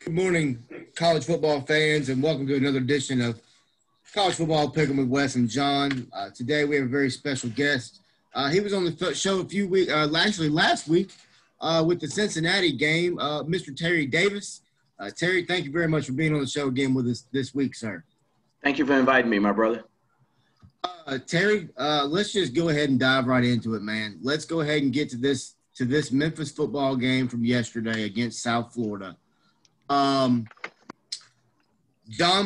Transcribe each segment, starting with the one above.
Good morning, college football fans, and welcome to another edition of College Football Pick'em with Wes and John. Today we have a very special guest. He was on the show a few weeks, actually last week, with the Cincinnati game, Mr. Terry Davis. Terry, thank you very much for being on the show again with us this week, sir. Thank you for inviting me, my brother. Terry, let's just go ahead and dive right into it, man. Let's go ahead and get to this Memphis football game from yesterday against South Florida. John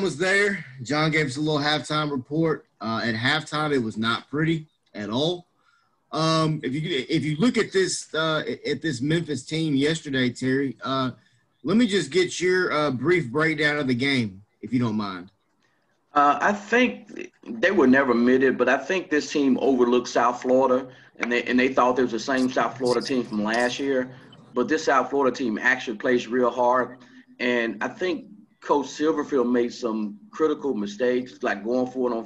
was there. John gave us a little halftime report. At halftime, it was not pretty at all. If you look at this Memphis team yesterday, Terry, let me just get your brief breakdown of the game, if you don't mind. I think they were never admitted, but I think this team overlooked South Florida, and they thought it was the same South Florida team from last year. But this South Florida team actually plays real hard, and I think Coach Silverfield made some critical mistakes, like going for it on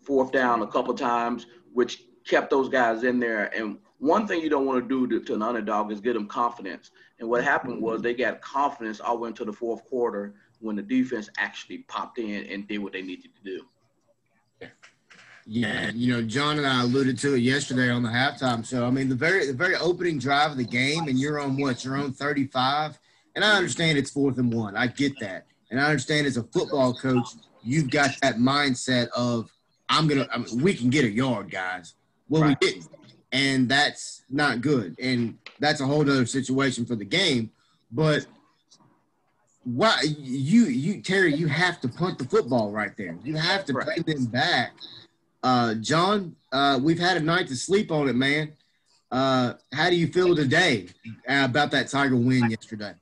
fourth down a couple times, which kept those guys in there. And one thing you don't want to do to an underdog is get them confidence. And what happened was they got confidence all the way into the fourth quarter when the defense actually popped in and did what they needed to do. Yeah, John and I alluded to it yesterday on the halftime show. I mean, the very opening drive of the game, and you're on what? You're on 35. And I understand it's 4th and 1. I get that. And I understand as a football coach, you've got that mindset of we can get a yard, guys. Well, right. We didn't. And that's not good. And that's a whole other situation for the game. But why Terry, you have to punt the football right there. You have to play them back. John, we've had a night to sleep on it, man. How do you feel today about that Tiger win yesterday?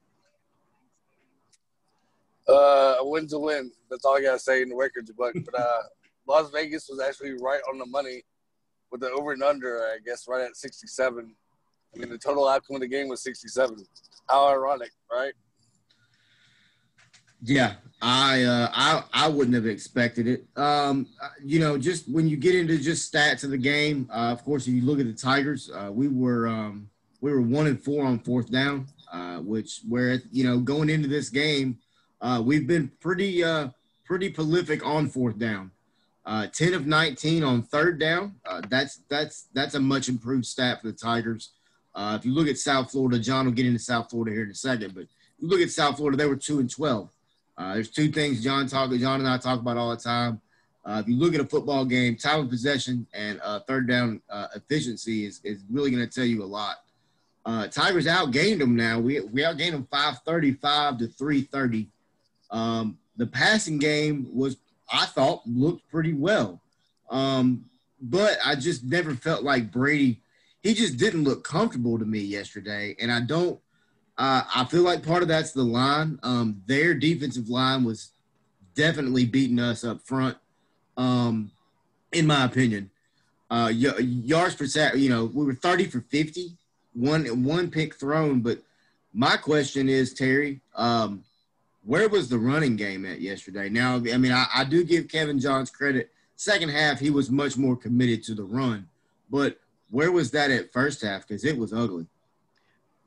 A win's a win. That's all I got to say in the records book. But Las Vegas was actually right on the money with the over and under, I guess, right at 67. I mean, the total outcome of the game was 67. How ironic, right? Yeah, I wouldn't have expected it. Just when you get into just stats of the game, of course, if you look at the Tigers, we were 1 and 4 on fourth down, going into this game, we've been pretty prolific on fourth down. 10 of 19 on third down. That's a much improved stat for the Tigers. If you look at South Florida, John will get into South Florida here in a second, but if you look at South Florida, they were 2 and 12. There's two things John and I talk about all the time. If you look at a football game, time of possession and third down efficiency is really going to tell you a lot. Tigers outgained them now. We outgained them 535 to 330. The passing game I thought looked pretty well. But I just never felt like Brady. He just didn't look comfortable to me yesterday. And I feel like part of that's the line. Their defensive line was definitely beating us up front, in my opinion. Yards per sack, we were 30 for 50, one pick thrown. But my question is, Terry, where was the running game at yesterday? Now, I mean, I do give Kevin Johns credit. Second half, he was much more committed to the run. But where was that at first half? Because it was ugly.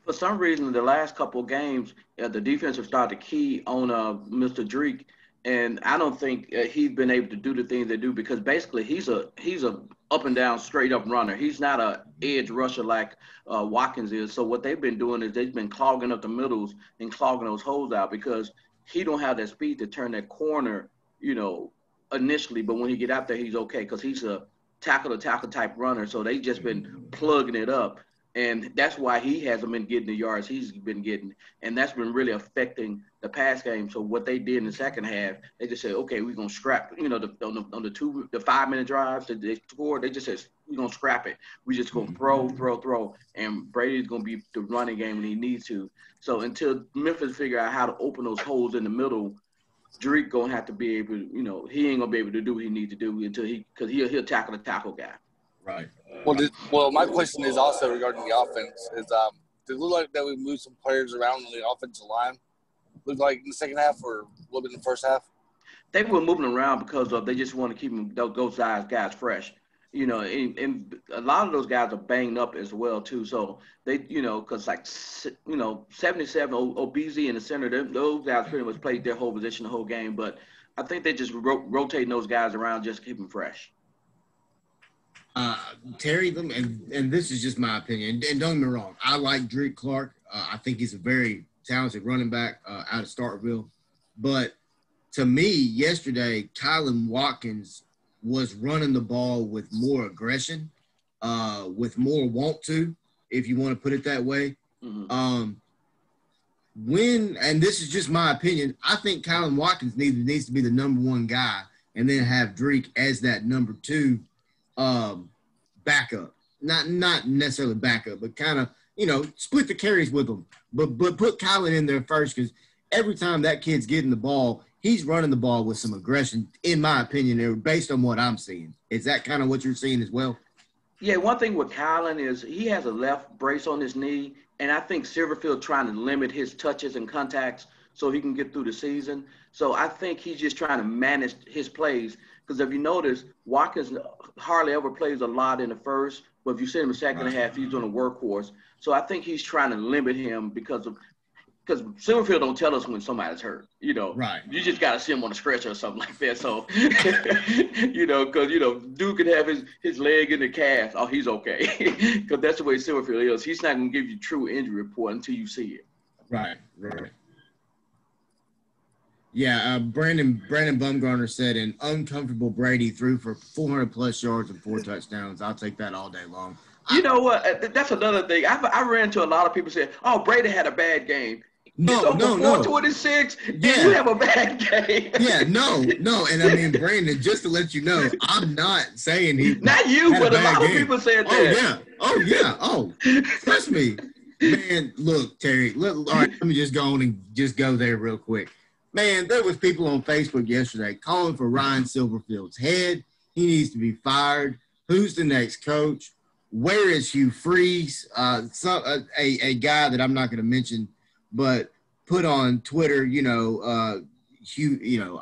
For some reason, the last couple of games, the defense have started to key on Mr. Drake, and I don't think he's been able to do the things they do because basically he's a up and down, straight up runner. He's not a edge rusher like Watkins is. So what they've been doing is they've been clogging up the middles and clogging those holes out because he don't have that speed to turn that corner, initially. But when he get out there, he's okay because he's a tackle-to-tackle type runner. So they just been plugging it up. And that's why he hasn't been getting the yards he's been getting. And that's been really affecting the pass game. So what they did in the second half, they just said, okay, we're going to scrap, on the 5-minute drives that they scored, they just said, we're going to scrap it. We just going to throw. And Brady's going to be the running game when he needs to. So until Memphis figure out how to open those holes in the middle, Drake going to have to be able to, he ain't going to be able to do what he needs to do because he'll tackle the tackle guy. Right. Well, my question is also regarding the offense. Does it look like that we moved some players around on the offensive line? Look like in the second half or a little bit in the first half? They were moving around because they just want to keep those guys fresh. And a lot of those guys are banged up as well too. So they, because 77 OBZ in the center, those guys pretty much played their whole position the whole game. But I think they just rotating those guys around just to keep them fresh. Terry, and this is just my opinion, and don't get me wrong, I like Drake Clark. I think he's a very talented running back out of Starkville. But to me, yesterday, Kylan Watkins was running the ball with more aggression, with more want to, if you want to put it that way. Mm-hmm. And this is just my opinion, I think Kylan Watkins needs to be the number one guy and then have Drake as that number two backup. Not necessarily backup, but kind of, split the carries with him. But put Kylan in there first, because every time that kid's getting the ball, he's running the ball with some aggression, in my opinion, based on what I'm seeing. Is that kind of what you're seeing as well? Yeah, one thing with Kylan is he has a left brace on his knee, and I think Silverfield trying to limit his touches and contacts so he can get through the season. So I think he's just trying to manage his plays, because if you notice, Watkins hardly ever plays a lot in the first, but if you see him in the second half, he's doing a workhorse. So I think he's trying to limit him because Silverfield don't tell us when somebody's hurt, Right. You just got to see him on a stretcher or something like that. So, because, dude could have his leg in the cast. Oh, he's okay. Because that's the way Silverfield is. He's not going to give you true injury report until you see it. Right. Yeah, Brandon Bumgarner said an uncomfortable Brady threw for 400-plus yards and 4 touchdowns. I'll take that all day long. You know what? That's another thing. I ran into a lot of people saying, oh, Brady had a bad game. No. 426, yeah. You have a bad game. Yeah, no. And I mean, Brandon, just to let you know, I'm not saying he not you, but a lot of people said that. Oh, yeah. Oh, trust me. Man, look, Terry, all right, let me just go on and just go there real quick. Man, there was people on Facebook yesterday calling for Ryan Silverfield's head. He needs to be fired. Who's the next coach? Where is Hugh Freeze? A guy that I'm not going to mention, but put on Twitter, Hugh,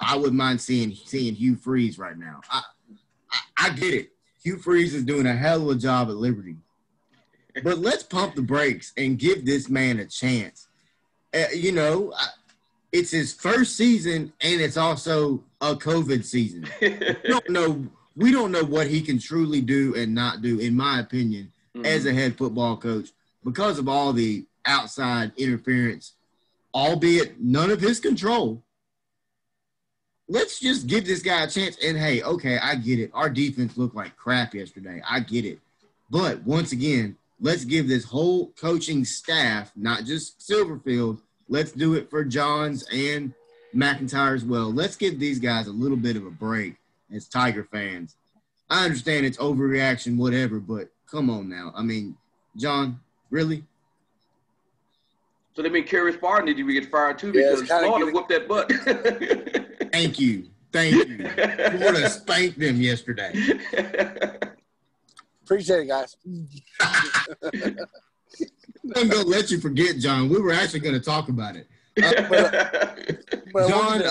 I wouldn't mind seeing Hugh Freeze right now. I get it. Hugh Freeze is doing a hell of a job at Liberty. But let's pump the brakes and give this man a chance. It's his first season, and it's also a COVID season. We don't know what he can truly do and not do, in my opinion, as a head football coach, because of all the outside interference, albeit none of his control. Let's just give this guy a chance. And, hey, okay, I get it. Our defense looked like crap yesterday. I get it. But, once again, let's give this whole coaching staff, not just Silverfield, let's do it for Johns and McIntyre as well. Let's give these guys a little bit of a break as Tiger fans. I understand it's overreaction, whatever, but come on now. I mean, John, really? So that means Kerry Spartan needed to get fired too, because Florida whooped that butt. Thank you. Florida spanked them yesterday. Appreciate it, guys. I'm going to let you forget, John. We were actually going to talk about it. John,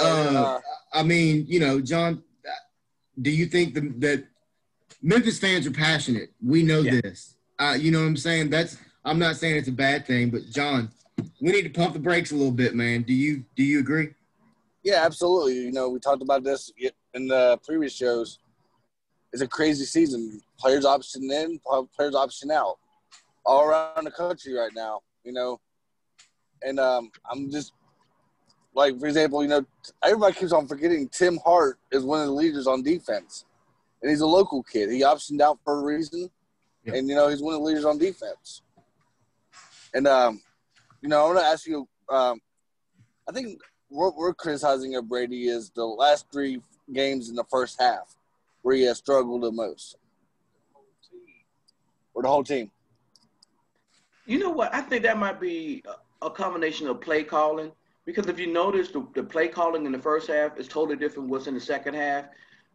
John, do you think that Memphis fans are passionate? We know this. You know what I'm saying? I'm not saying it's a bad thing, but John, we need to pump the brakes a little bit, man. Do you agree? Yeah, absolutely. We talked about this in the previous shows. It's a crazy season. Players option in, players option out, all around the country right now. And I'm just like, for example, everybody keeps on forgetting Tim Hart is one of the leaders on defense, and he's a local kid. He optioned out for a reason, and he's one of the leaders on defense. And I want to ask you. I think what we're criticizing of Brady is the last 3 games in the first half where he has struggled the most, or the whole team. You know what? I think that might be a combination of play calling, because if you notice, the play calling in the first half is totally different what's in the second half.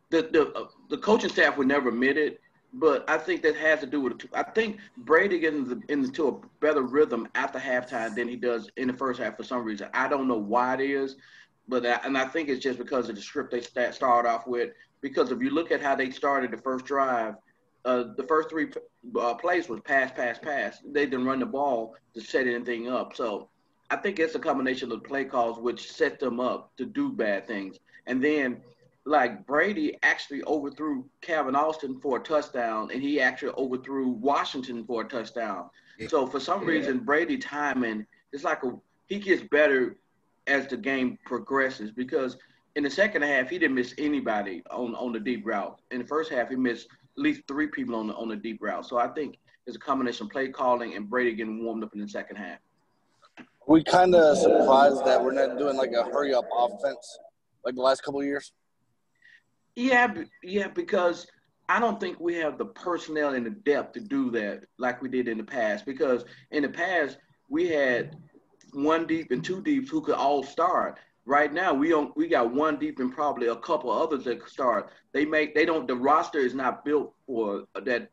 The coaching staff would never admit it, but I think that has to do with it. I think Brady gets into a better rhythm after halftime than he does in the first half for some reason. I don't know why it is, but I think it's just because of the script they start off with. Because if you look at how they started the first drive, the first three plays was pass, pass, pass. They didn't run the ball to set anything up. So I think it's a combination of play calls which set them up to do bad things. And then, like Brady actually overthrew Calvin Austin for a touchdown, and he actually overthrew Washington for a touchdown. So for some reason, Brady timing is like he gets better as the game progresses because in the second half he didn't miss anybody on the deep route. In the first half he missed at least 3 people on the deep route. So I think it's a combination of play calling and Brady getting warmed up in the second half. We kind of surprised that we're not doing like a hurry up offense like the last couple of years. Yeah, because I don't think we have the personnel and the depth to do that like we did in the past. Because in the past we had 1 deep and 2 deeps who could all start. Right now we got 1 deep and probably a couple others that could start. The roster is not built for that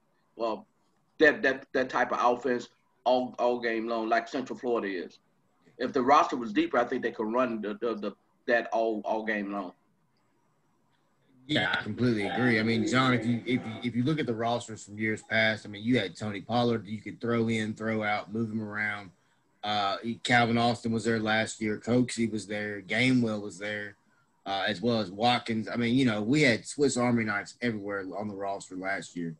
type of offense all game long like Central Florida is. If the roster was deeper, I think they could run that all game long. Yeah, I completely agree. I mean, John, if you look at the rosters from years past, I mean, you had Tony Pollard, you could throw in, throw out, move him around. Calvin Austin was there last year. Coxie was there. Gamewell was there, as well as Watkins. I mean, you know, we had Swiss Army knives everywhere on the roster last year.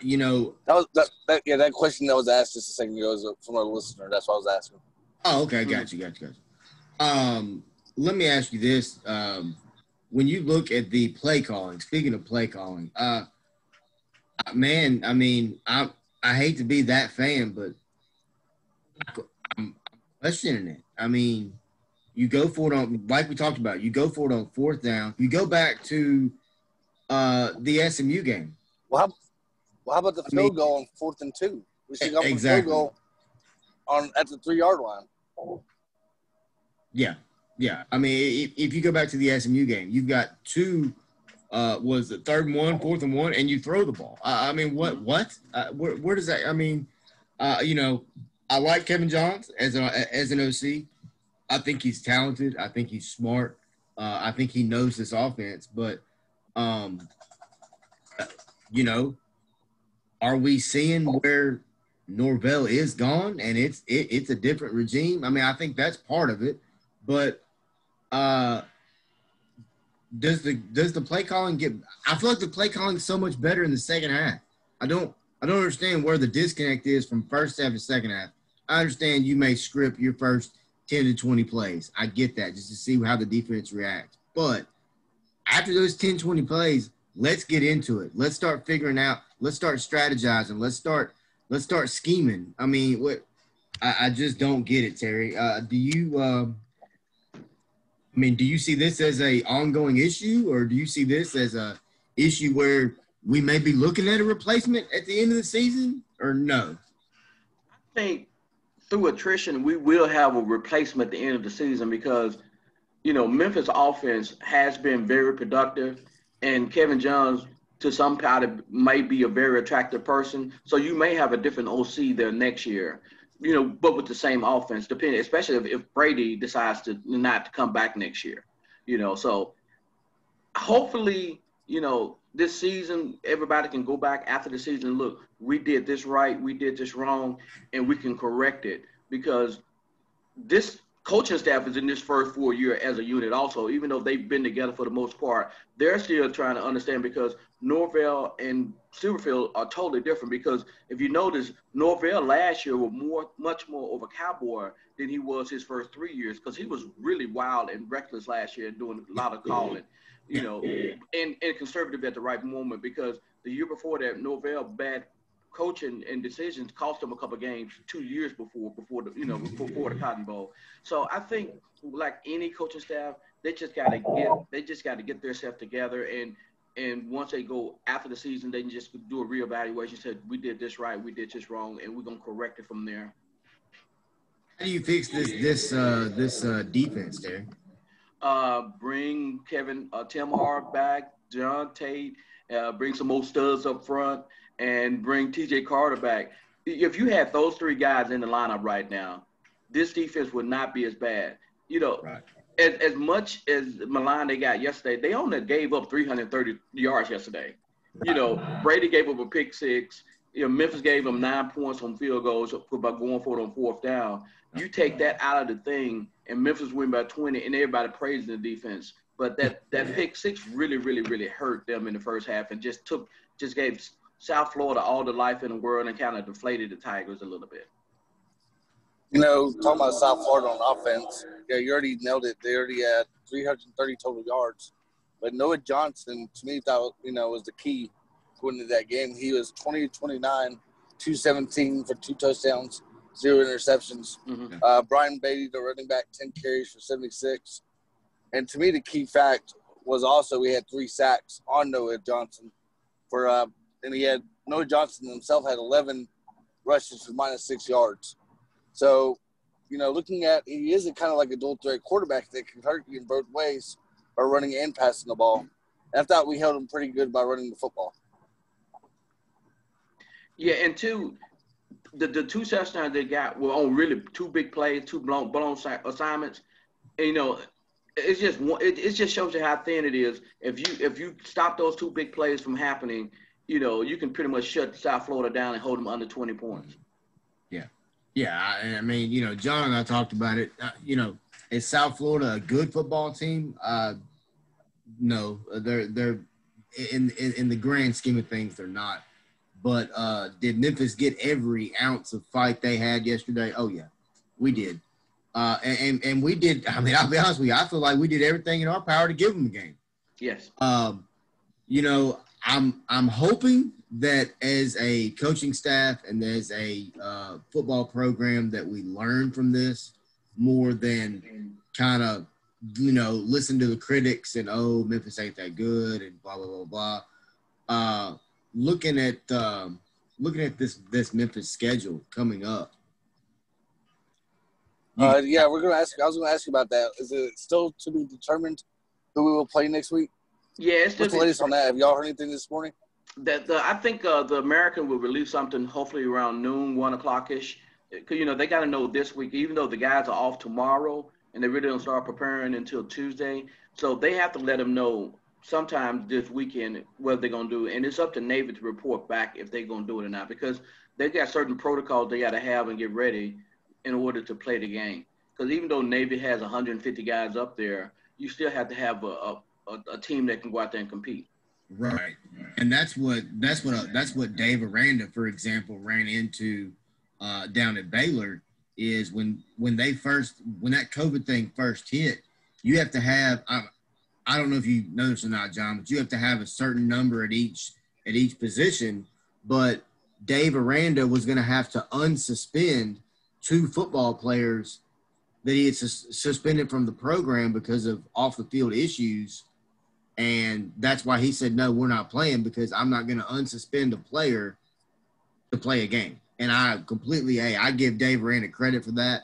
You know, that question that was asked just a second ago was from a listener. That's what I was asking. Oh, okay, got you. Let me ask you this: when you look at the play calling, speaking of play calling, man, I mean, I hate to be that fan, but I'm questioning it. I mean, you go for it on, like we talked about, you go for it on 4th down. You go back to the SMU game. Well, how about the field goal on 4th and 2? We should go for the field goal at the 3-yard line. Yeah. I mean, if you go back to the SMU game, you've got 2. Was it 3rd and 1, 4th and 1, and you throw the ball? I mean, what? Where does that? I mean, you know, I like Kevin Johns as an OC. I think he's talented. I think he's smart. I think he knows this offense. But, you know, are we seeing where Norvell is gone and it's a different regime? I mean, I think that's part of it. But does the play calling get – I feel like the play calling is so much better in the second half. I don't understand where the disconnect is from first half to second half. I understand you may script your first 10 to 20 plays. I get that just to see how the defense reacts. But after those 10, 20 plays, let's get into it. Let's start figuring out – let's start strategizing. Let's start scheming. I mean, what I just don't get it, Terry. Do you see this as a ongoing issue, or do you see this as a issue where we may be looking at a replacement at the end of the season, or no? I think through attrition, we will have a replacement at the end of the season because, you know, Memphis offense has been very productive, and Kevin Johns, to some part, might be a very attractive person. So you may have a different OC there next year, you know, but with the same offense, depending, especially if Brady decides to not to come back next year, you know. So hopefully, you know, this season, everybody can go back after the season, look, we did this right, we did this wrong, and we can correct it because this coaching staff is in this first 4 year as a unit also, even though they've been together for the most part, they're still trying to understand because Norvell and Silverfield are totally different because if you notice, Norvell last year was much more of a cowboy than he was his first 3 years because he was really wild and reckless last year doing a lot of calling, you know, and conservative at the right moment because the year before that, Norvell bad coaching and decisions cost them a couple of games 2 years before the Cotton Bowl. So I think like any coaching staff, they just got to get themselves together and once they go after the season, they can just do a reevaluation. Said we did this right, we did this wrong, and we're gonna correct it from there. How do you fix this defense, Terry? Bring Tim Hart back, John Tate, bring some more studs up front, and bring TJ Carter back. If you had those 3 guys in the lineup right now, this defense would not be as bad. You know, right. As much as Milan they got yesterday, they only gave up 330 yards yesterday. You know, Brady gave up a pick six. You know, Memphis gave them 9 points on field goals by going for it on fourth down. You take that out of the thing, and Memphis win by 20, and everybody praising the defense. But that pick six really, really, really hurt them in the first half, and just gave South Florida all the life in the world and kind of deflated the Tigers a little bit. You know, talking about South Florida on offense, yeah, you already nailed it. They already had 330 total yards. But Noah Johnson, to me, thought, was the key going into that game. He was 20-29, 217 for 2 touchdowns, 0 interceptions. Mm-hmm. Brian Beatty, the running back, 10 carries for 76. And to me, the key fact was also we had 3 sacks on Noah Johnson. And Noah Johnson himself had 11 rushes for -6 yards. So, looking at, he is kind of like a dual threat quarterback that can hurt you in both ways by running and passing the ball. And I thought we held him pretty good by running the football. Yeah, and the 2 touchdowns they got were on really 2 big plays, 2 blown assignments. And, it just shows you how thin it is. If you stop those 2 big plays from happening, you can pretty much shut South Florida down and hold them under 20 points. Yeah. I mean, John and I talked about it. Is South Florida a good football team? No, they're in the grand scheme of things, they're not. But did Memphis get every ounce of fight they had yesterday? Oh yeah, we did. And we did. I mean, I'll be honest with you. I feel like we did everything in our power to give them the game. Yes. I'm hoping that as a coaching staff and as a football program that we learn from this more than kind of, listen to the critics and, Memphis ain't that good and blah, blah, blah, blah. Looking at this Memphis schedule coming up. I was going to ask you about that. Is it still to be determined who we will play next week? Yeah, it's still what's the latest on that? Have y'all heard anything this morning? I think the American will release something hopefully around noon, 1 o'clock-ish. Because, they got to know this week, even though the guys are off tomorrow and they really don't start preparing until Tuesday. So they have to let them know sometime this weekend what they're going to do. And it's up to Navy to report back if they're going to do it or not, because they got certain protocols they got to have and get ready in order to play the game. Because even though Navy has 150 guys up there, you still have to have a team that can go out there and compete. Right. And that's what Dave Aranda, for example, ran into down at Baylor is when that COVID thing first hit, you have to have I don't know if you know this or not, John, but you have to have a certain number at each position. But Dave Aranda was going to have to unsuspend 2 football players that he had suspended from the program because of off the field issues. And that's why he said, no, we're not playing, because I'm not going to unsuspend a player to play a game. And I give Dave Aranda credit for that.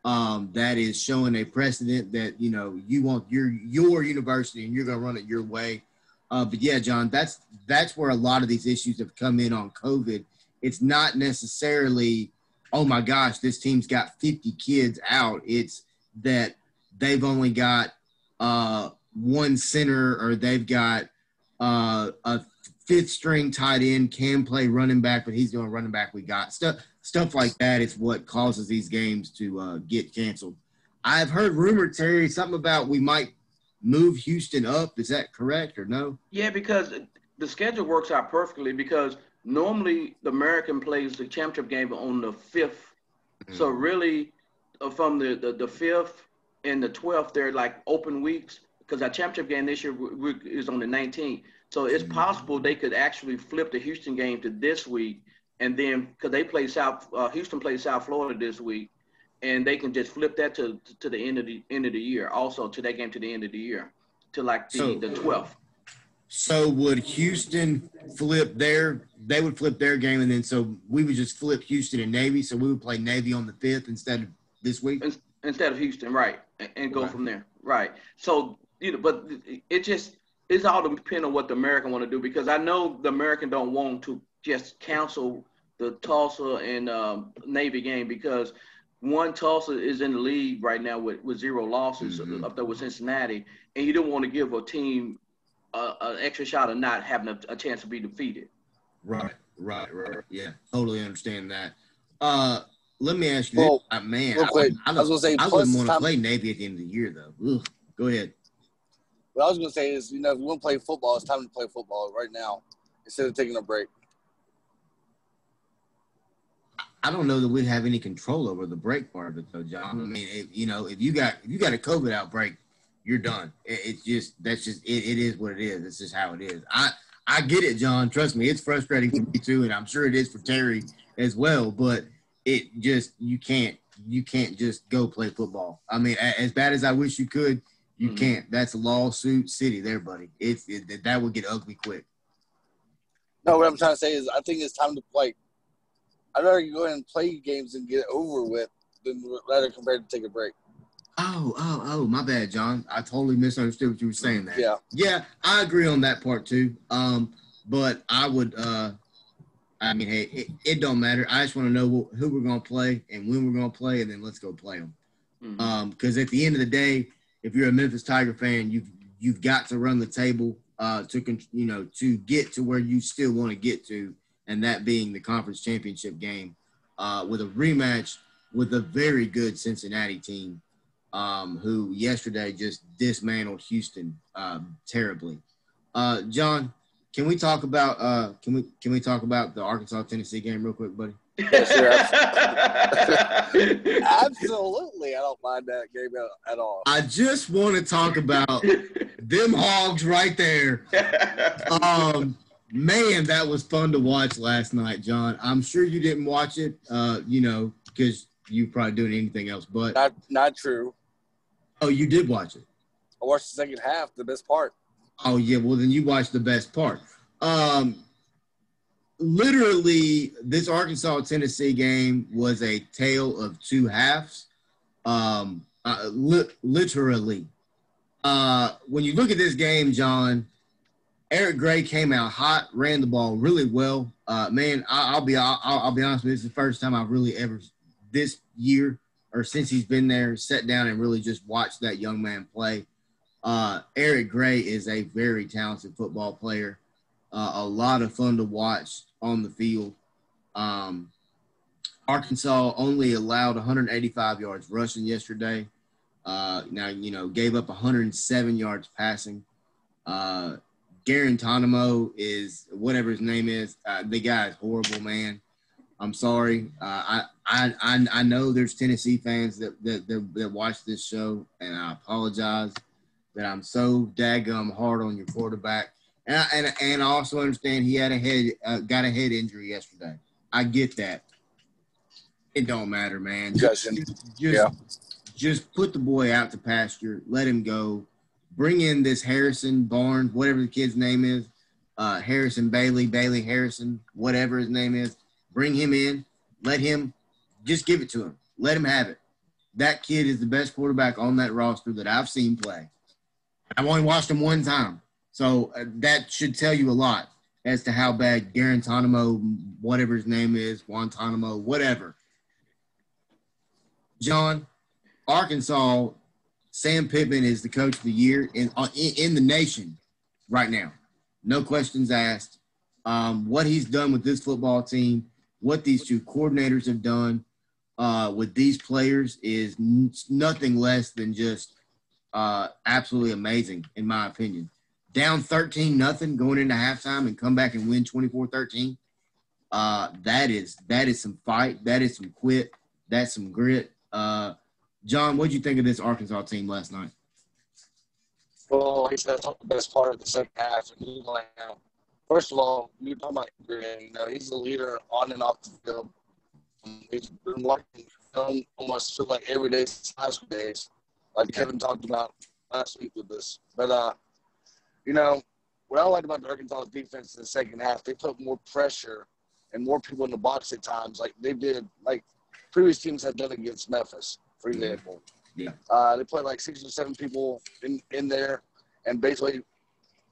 That is showing a precedent that, you want your university and you're going to run it your way. But yeah, John, that's where a lot of these issues have come in on COVID. It's not necessarily, oh my gosh, this team's got 50 kids out. It's that they've only got, 1 center, or they've got a 5th string tight end can play running back, but he's the only running back we got. Stuff like that is what causes these games to get canceled. I've heard rumor, Terry, something about we might move Houston up. Is that correct or no? Yeah, because the schedule works out perfectly, because normally the American plays the championship game on the 5th. Mm-hmm. So really from the 5th and the 12th, they're like open weeks. Because our championship game this year is on the 19th. So it's possible they could actually flip the Houston game to this week. And then, because they play Houston plays South Florida this week, and they can just flip that to the end of the year. Also to that game to the end of the year, to like the 12th. So would Houston they would flip their game, and then so we would just flip Houston and Navy. So we would play Navy on the 5th instead of this week? Instead of Houston, right. And go from there. Right. So, but it's all depending on what the American want to do, because I know the American don't want to just cancel the Tulsa and Navy game, because one, Tulsa is in the league right now with 0 losses up there with Cincinnati, and you don't want to give a team an extra shot of not having a chance to be defeated. Right. Yeah, totally understand that. Let me ask you this, man. Real quick, I was gonna say, I wouldn't want to play Navy at the end of the year, though. Ugh. Go ahead. What I was gonna say is, if you want to play football, it's time to play football right now instead of taking a break. I don't know that we have any control over the break part of it, though, John. I mean, if you got a COVID outbreak, you're done. It is what it is. It's just how it is. I get it, John. Trust me, it's frustrating for me too, and I'm sure it is for Terry as well. But it just you can't just go play football. I mean, as bad as I wish you could, you can't. That's a lawsuit city there, buddy. That would get ugly quick. No, what I'm trying to say is, I think it's time to play. I'd rather go ahead and play games and get it over with than rather compared to take a break. Oh, my bad, John. I totally misunderstood what you were saying there. Yeah, I agree on that part too. But I would, I mean, hey, it don't matter. I just want to know who we're going to play and when we're going to play, and then let's go play them. Because at the end of the day, if you're a Memphis Tiger fan, you've got to run the table to get to where you still want to get to, and that being the conference championship game with a rematch with a very good Cincinnati team. Who yesterday just dismantled Houston terribly. John, can we talk about the Arkansas-Tennessee game real quick, buddy? Yes, sir. Absolutely. I don't mind that game at all. I just want to talk about them Hogs right there. Man, that was fun to watch last night, John. I'm sure you didn't watch it, because you're probably doing anything else. But not true. Oh, you did watch it? I watched the second half, the best part. Oh, yeah. Well, then you watched the best part. Literally, this Arkansas-Tennessee game was a tale of two halves. Literally. When you look at this game, John, Eric Gray came out hot, ran the ball really well. Man, I'll be honest with you. This is the first time I've really ever this year or since he's been there, sat down and really just watched that young man play. Eric Gray is a very talented football player. A lot of fun to watch on the field. Arkansas only allowed 185 yards rushing yesterday. Gave up 107 yards passing. Guarantano is whatever his name is. The guy is horrible, man. I'm sorry. I know there's Tennessee fans that watch this show, and I apologize that I'm so daggum hard on your quarterback. And I also understand he had got a head injury yesterday. I get that. It don't matter, man. Just put the boy out to pasture. Let him go. Bring in this Harrison Barnes, whatever the kid's name is, Harrison Bailey Harrison, whatever his name is. Bring him in. Let him just give it to him. Let him have it. That kid is the best quarterback on that roster that I've seen play. I've only watched him one time. So that should tell you a lot as to how bad Guarantano, whatever his name is, Guantanamo, whatever. John, Arkansas, Sam Pittman is the coach of the year in the nation right now. No questions asked. What he's done with this football team, what these two coordinators have done with these players is nothing less than just absolutely amazing, in my opinion. Down 13-0 going into halftime and come back and win 24-13. That is some fight. That is some quit. That's some grit. John, what did you think of this Arkansas team last night? Well, like I said, that's the best part of the second half. First of all, you're talking about Green. He's a leader on and off the field. He's been watching film almost feel like every day since high school days, like Kevin talked about last week with this. But, what I liked about the Arkansas defense in the second half, they put more pressure and more people in the box at times, like they did, like previous teams had done against Memphis, for example. Yeah. They put like 6 or 7 people in there and basically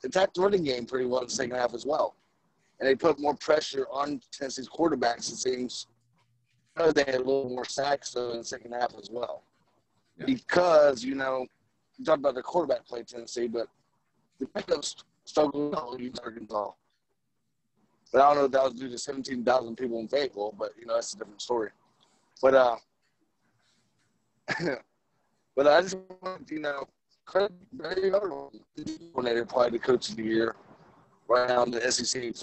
attacked the running game pretty well in the second half as well. And they put more pressure on Tennessee's quarterbacks, it seems. They had a little more sacks in the second half as well. Yeah. Because, you talk about the quarterback play Tennessee, but the backups struggling against Arkansas. But I don't know if that was due to 17,000 people in Fayetteville, but, that's a different story. But, but I just want to, credit Barry Odom when they applied the coach of the year right now in the SEC.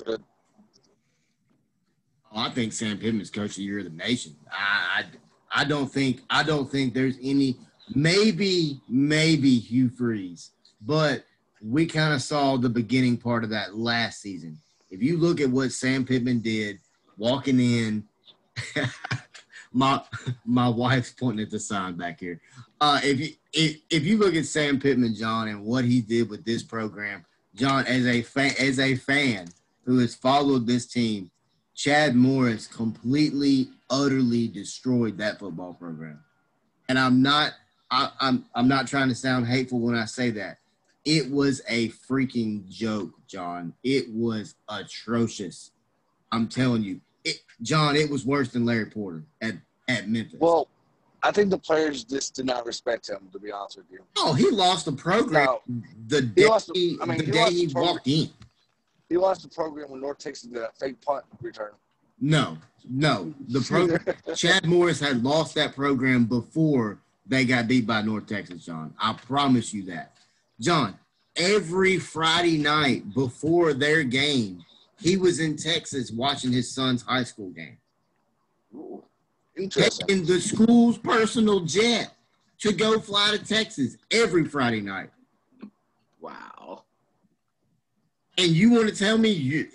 I think Sam Pittman's coach of the year of the nation. I don't think there's any, maybe Hugh Freeze, but we kind of saw the beginning part of that last season. If you look at what Sam Pittman did walking in, my wife's pointing at the sign back here. If you look at Sam Pittman, John, and what he did with this program, John, as a fan who has followed this team, Chad Morris completely, utterly destroyed that football program. And I'm not trying to sound hateful when I say that. It was a freaking joke, John. It was atrocious. I'm telling you. John, it was worse than Larry Porter at Memphis. Well, I think the players just did not respect him, to be honest with you. Oh, he lost the program the day he walked in. He lost the program when North Texas did that fake punt return. No. The program Chad Morris had lost that program before they got beat by North Texas, John. I promise you that. John, every Friday night before their game, he was in Texas watching his son's high school game. Ooh, taking the school's personal jet to go fly to Texas every Friday night. Wow. And you want to tell me,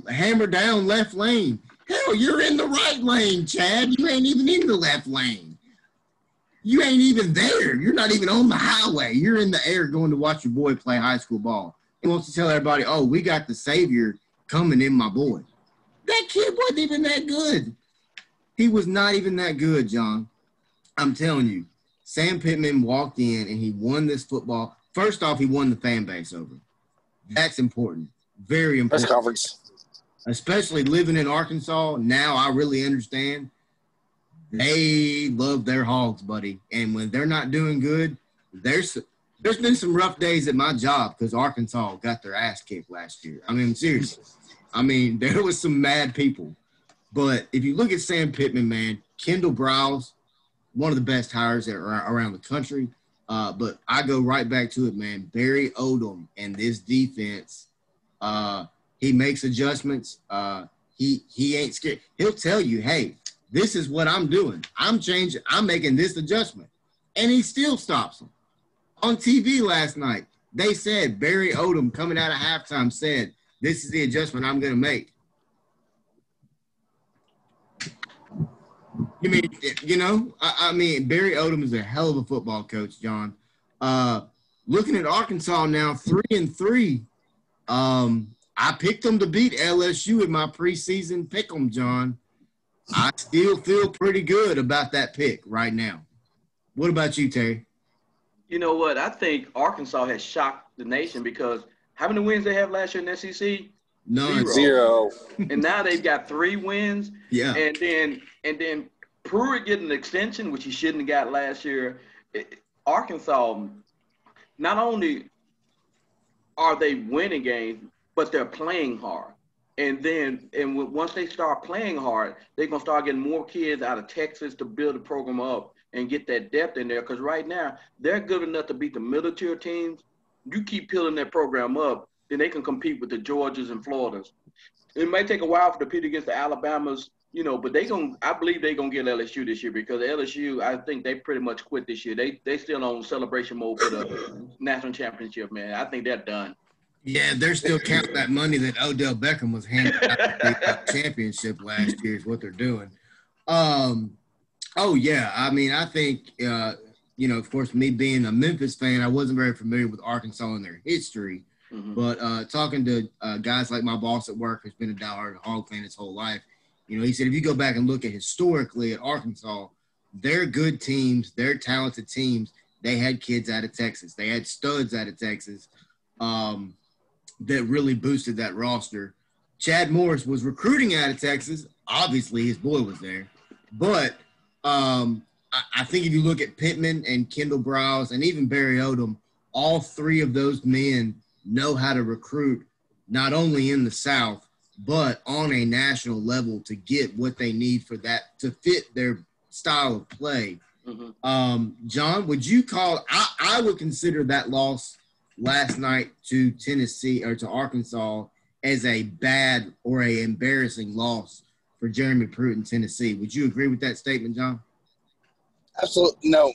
hammer down left lane. Hell, you're in the right lane, Chad. You ain't even in the left lane. You ain't even there. You're not even on the highway. You're in the air going to watch your boy play high school ball. He wants to tell everybody, oh, we got the savior coming in my boy. That kid wasn't even that good. He was not even that good, John. I'm telling you, Sam Pittman walked in and he won this football. First off, he won the fan base over. That's important. Very important. Press conference. Especially living in Arkansas. Now I really understand. They love their Hogs, buddy. And when they're not doing good, there's been some rough days at my job because Arkansas got their ass kicked last year. I mean, seriously. I mean, there was some mad people. But if you look at Sam Pittman, man, Kendall Browse, one of the best hires around the country. But I go right back to it, man. Barry Odom and this defense, he makes adjustments. He ain't scared. He'll tell you, hey, this is what I'm doing. I'm changing. I'm making this adjustment. And he still stops them. On TV last night, they said Barry Odom coming out of halftime said, this is the adjustment I'm going to make. I mean, Barry Odom is a hell of a football coach, John. Looking at Arkansas now, 3-3. I picked them to beat LSU in my preseason pick 'em, John. I still feel pretty good about that pick right now. What about you, Terry? You know what? I think Arkansas has shocked the nation because how many wins they have last year in the SEC? None. Zero. And now they've got 3 wins. Yeah. And then Pruitt getting an extension, which he shouldn't have got last year. Arkansas, not only are they winning games, but they're playing hard. And once they start playing hard, they're going to start getting more kids out of Texas to build the program up and get that depth in there. Because right now, they're good enough to beat the middle tier teams. You keep building that program up, then they can compete with the Georgias and Floridas. It might take a while for the compete against the Alabamas, but I believe they're going to get LSU this year because LSU, I think they pretty much quit this year. They still on celebration mode for the national championship, man. I think they're done. Yeah, they're still counting that money that Odell Beckham was handing out the championship last year is what they're doing. Yeah. I mean, I think, of course, me being a Memphis fan, I wasn't very familiar with Arkansas and their history. Mm-hmm. But talking to guys like my boss at work who's been a diehard Hog fan his whole life, he said if you go back and look at historically at Arkansas, they're good teams, they're talented teams. They had kids out of Texas. They had studs out of Texas that really boosted that roster. Chad Morris was recruiting out of Texas. Obviously, his boy was there. But I think if you look at Pittman and Kendall Browse and even Barry Odom, all 3 of those men know how to recruit not only in the South, but on a national level to get what they need for that to fit their style of play. Mm-hmm. John, would you call – I would consider that loss last night to Tennessee or to Arkansas as a bad or a embarrassing loss for Jeremy Pruitt in Tennessee. Would you agree with that statement, John? Absolutely. No.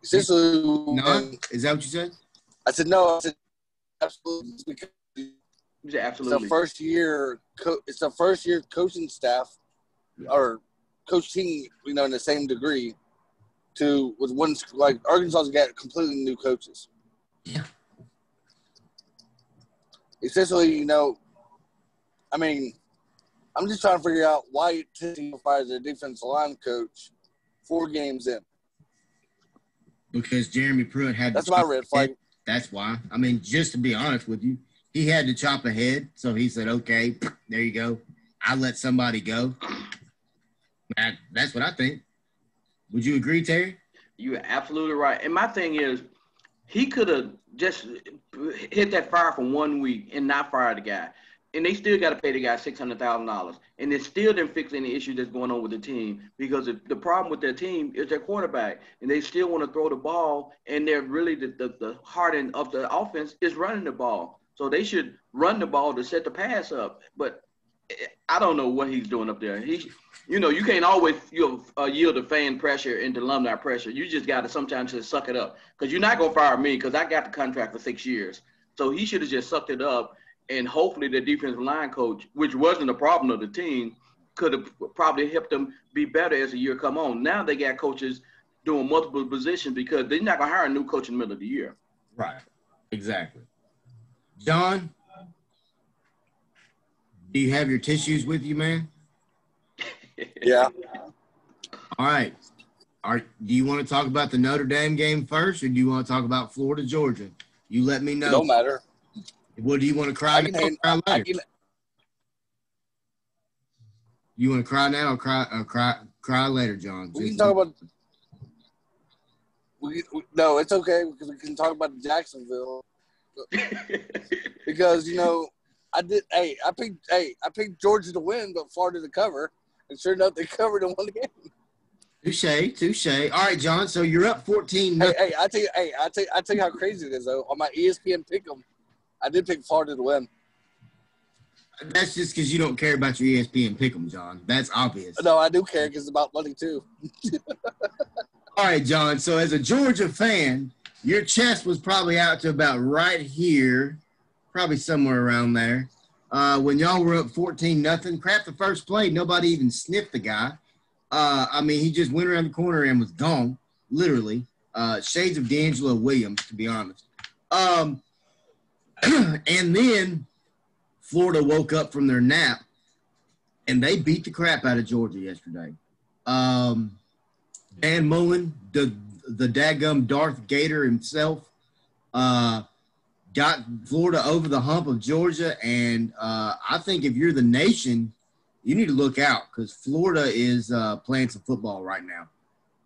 Essentially, no? Is that what you said? I said no. I said absolutely. Because absolutely. It's the first year coaching staff or coaching, in the same degree with one, like Arkansas's got completely new coaches. Yeah. Essentially, I'm just trying to figure out why Tennessee fires their defensive line coach 4 games in. Because Jeremy Pruitt had That's my red flag. That's why. I mean, just to be honest with you, he had to chop ahead. So he said, okay, there you go. I'll let somebody go. That's what I think. Would you agree, Terry? You're absolutely right. And my thing is, he could have just hit that fire for 1 week and not fire the guy. And they still got to pay the guy $600,000. And it still didn't fix any issue that's going on with the team, because the problem with their team is their quarterback. And they still want to throw the ball, and they're really the heart end of the offense is running the ball. So they should run the ball to set the pass up. But I don't know what he's doing up there. You can't always yield to fan pressure and to alumni pressure. You just got to sometimes just suck it up, because you're not going to fire me because I got the contract for 6 years. So he should have just sucked it up. And hopefully the defensive line coach, which wasn't a problem of the team, could have probably helped them be better as the year come on. Now they got coaches doing multiple positions because they're not going to hire a new coach in the middle of the year. Right. Exactly. John, do you have your tissues with you, man? Yeah. All right. Do you want to talk about the Notre Dame game first, or do you want to talk about Florida, Georgia? You let me know. It don't matter. What do you want to cry now or cry later? You want to cry now or cry later, John? We can talk about. No, it's okay because we can talk about Jacksonville. Because I picked Georgia to win, but Florida to cover, and sure enough, they covered and won the game. Touche. All right, John. So you're up 14. I tell you how crazy it is though. On my ESPN pick'em, I did pick Florida to win. That's just because you don't care about your ESPN pick'em, John. That's obvious. No, I do care because it's about money too. All right, John. So as a Georgia fan, your chest was probably out to about right here, probably somewhere around there. When y'all were up 14-0, crap the first play, nobody even sniffed the guy. He just went around the corner and was gone, literally. Shades of D'Angelo Williams, to be honest. And then Florida woke up from their nap, and they beat the crap out of Georgia yesterday. Dan Mullen, the daggum Darth Gator himself, got Florida over the hump of Georgia, and I think if you're the nation, you need to look out because Florida is playing some football right now.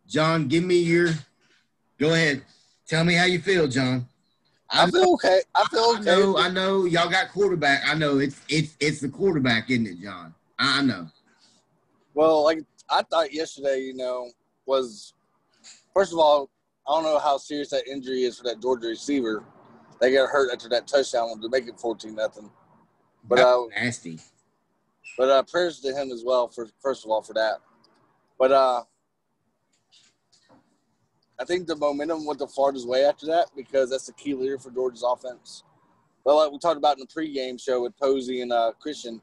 John, go ahead. Tell me how you feel, John. I feel okay. I know. Y'all got quarterback. I know it's the quarterback, isn't it, John? I know. Well, like I thought yesterday, was first of all, I don't know how serious that injury is for that Georgia receiver. They got hurt after that touchdown to make it 14-0. But nasty. But prayers to him as well for that. But I think the momentum went to Florida's way after that because that's the key leader for Georgia's offense. But like we talked about in the pregame show with Posey and Christian,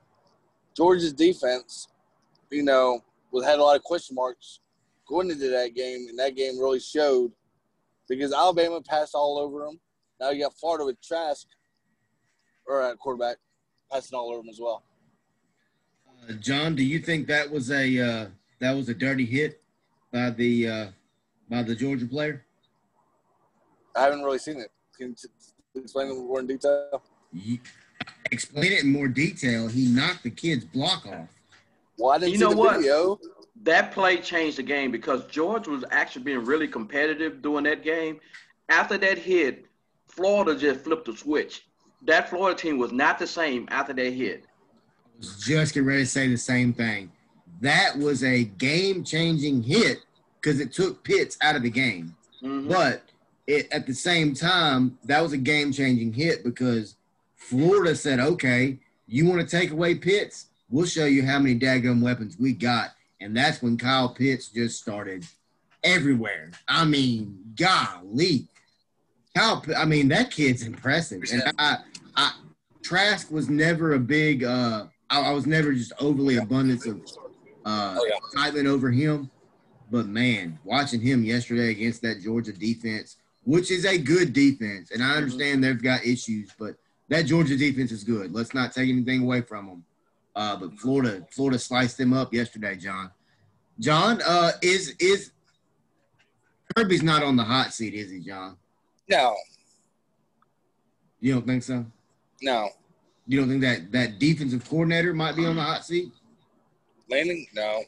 Georgia's defense, had a lot of question marks going into that game, and that game really showed because Alabama passed all over them. Now you got Florida with Trask, or at quarterback, passing all over them as well. John, do you think that was a dirty hit by the Georgia player? I haven't really seen it. Can you explain it more in detail? Explain it in more detail. He knocked the kid's block off. Well, I didn't see the video. That play changed the game because Georgia was actually being really competitive during that game. After that hit, Florida just flipped the switch. that Florida team was not the same after they hit. I was just getting ready to say the same thing. That was a game-changing hit because it took Pitts out of the game. Mhm. But at the same time, that was a game-changing hit because Florida said, okay, you want to take away Pitts? We'll show you how many daggum weapons we got. And that's when Kyle Pitts just started everywhere. I mean, golly. That kid's impressive. And Trask was never a big I was never just overly abundance of excitement over him. But, man, watching him yesterday against that Georgia defense, which is a good defense, and I understand they've got issues, but that Georgia defense is good. Let's not take anything away from them. But Florida sliced them up yesterday, John. John, is Kirby's not on the hot seat, is he, John? No. You don't think so? No. You don't think that defensive coordinator might be on the hot seat? Lanning? No.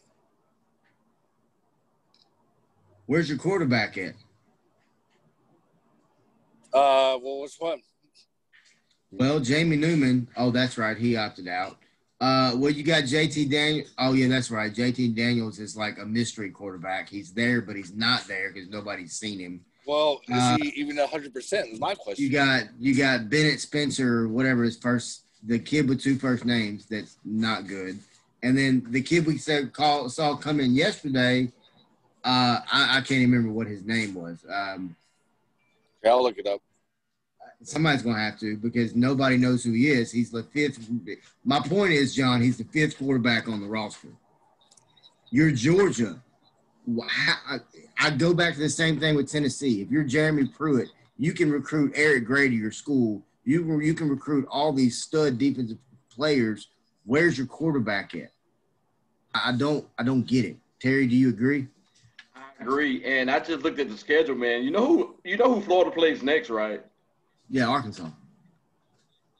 Where's your quarterback at? Well, which one? Well, Jamie Newman. Oh, that's right. He opted out. Well, you got JT Daniels. Oh, yeah, that's right. JT Daniels is like a mystery quarterback. He's there, but he's not there because nobody's seen him. Well, is he even 100% is my question. You got Bennett Spencer, whatever his first, the kid with two first names that's not good. And then the kid we saw come in yesterday, I can't even remember what his name was. I'll look it up. Somebody's going to have to because nobody knows who he is. He's the fifth. My point is, John, he's the fifth quarterback on the roster. You're Georgia. I go back to the same thing with Tennessee. If you're Jeremy Pruitt, you can recruit Eric Gray to your school. You can recruit all these stud defensive players. Where's your quarterback at? I don't get it. Terry, do you agree? I agree, and I just looked at the schedule, man. You know who Florida plays next, right? Yeah, Arkansas.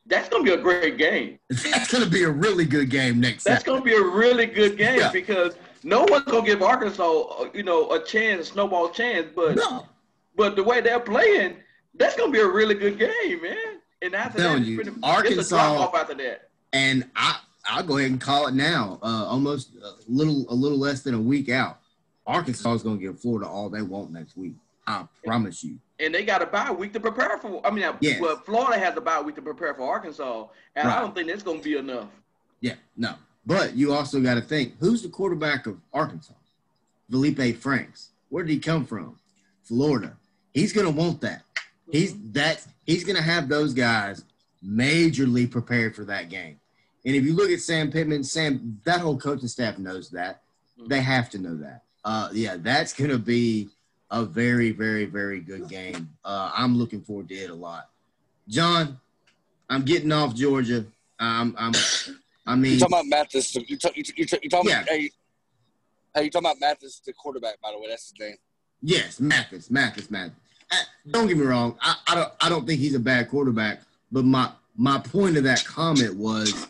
That's going to be a great game. That's going to be a really good game next That's going to be a really good game because no one's going to give Arkansas, a snowball chance. But the way they're playing, that's going to be a really good game, man. And after that, Arkansas, it's a drop-off after that. And I'll go ahead and call it now. Almost a little less than a week out. Arkansas is going to give Florida all they want next week. I promise you. And they got a bye week to prepare for. Yes. Well, Florida has a bye week to prepare for Arkansas, and right. I don't think that's going to be enough. Yeah, no. But you also got to think, who's the quarterback of Arkansas? Felipe Franks. Where did he come from? Florida. He's going to want that. Mm-hmm. He's going to have those guys majorly prepared for that game. And if you look at Sam Pittman, that whole coaching staff knows that. Mm-hmm. They have to know that. That's going to be a very, very, very good game. I'm looking forward to it a lot. John, I'm getting off Georgia. I mean, you're talking about Mathis. You're talking about, hey, you talking about Mathis, the quarterback, by the way. That's his name. Yes, Mathis. Don't get me wrong. I don't think he's a bad quarterback. But my point of that comment was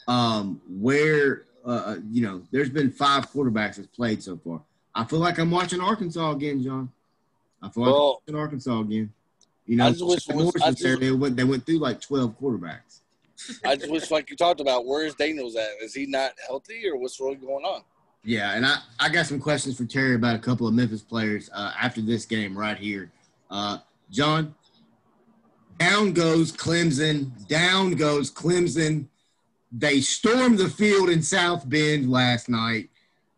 there's been 5 quarterbacks that's played so far. I feel like I'm watching Arkansas again, John. I feel like I'm watching Arkansas again. They went through like 12 quarterbacks. I just wish, like you talked about, where's Daniels at? Is he not healthy or what's really going on? Yeah, and I got some questions for Terry about a couple of Memphis players after this game right here. John, down goes Clemson. They stormed the field in South Bend last night.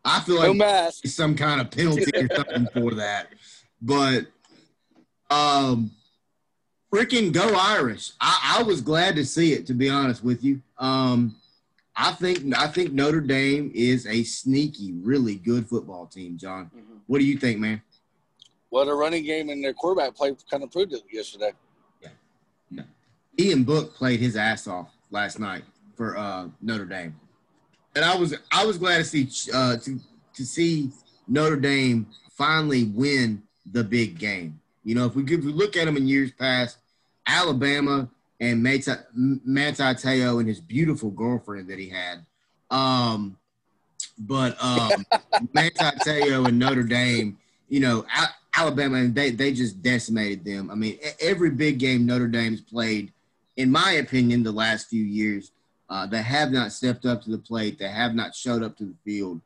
I feel like there's some kind of penalty or something for that. But freaking go Irish. I was glad to see it, to be honest with you. I think Notre Dame is a sneaky, really good football team, John. Mm-hmm. What do you think, man? Well, the running game and their quarterback play kind of proved it yesterday. Yeah. No. Ian Book played his ass off last night for Notre Dame. And I was glad to see Notre Dame finally win the big game. You know, if we look at them in years past, Alabama and Manti Te'o and his beautiful girlfriend that he had, but Manti Te'o and Notre Dame, you know, Alabama, and they just decimated them. I mean, every big game Notre Dame's played, in my opinion, the last few years, that have not stepped up to the plate, that have not showed up to the field.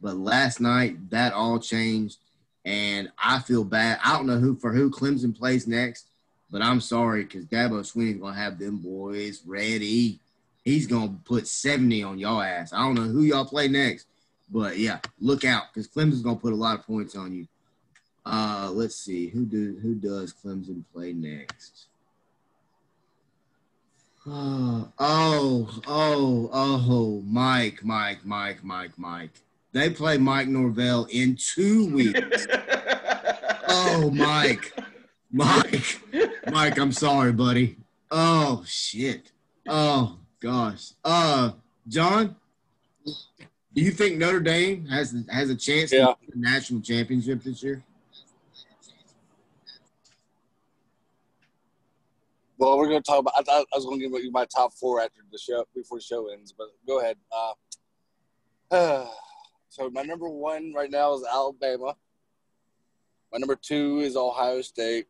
But last night, that all changed, and I feel bad. I don't know who Clemson plays next, but I'm sorry because Dabo Swinney's going to have them boys ready. He's going to put 70 on y'all ass. I don't know who y'all play next, but, yeah, look out because Clemson's going to put a lot of points on you. Let's see. Who does Clemson play next? Mike. They play Mike Norvell in 2 weeks. Oh, Mike, I'm sorry, buddy. Oh, shit. Oh, gosh. John, do you think Notre Dame has a chance to win the national championship this year? Well, we're going to talk about – I thought I was going to give you my top 4 after the show, before the show ends, but go ahead. So my number 1 right now is Alabama. My number 2 is Ohio State.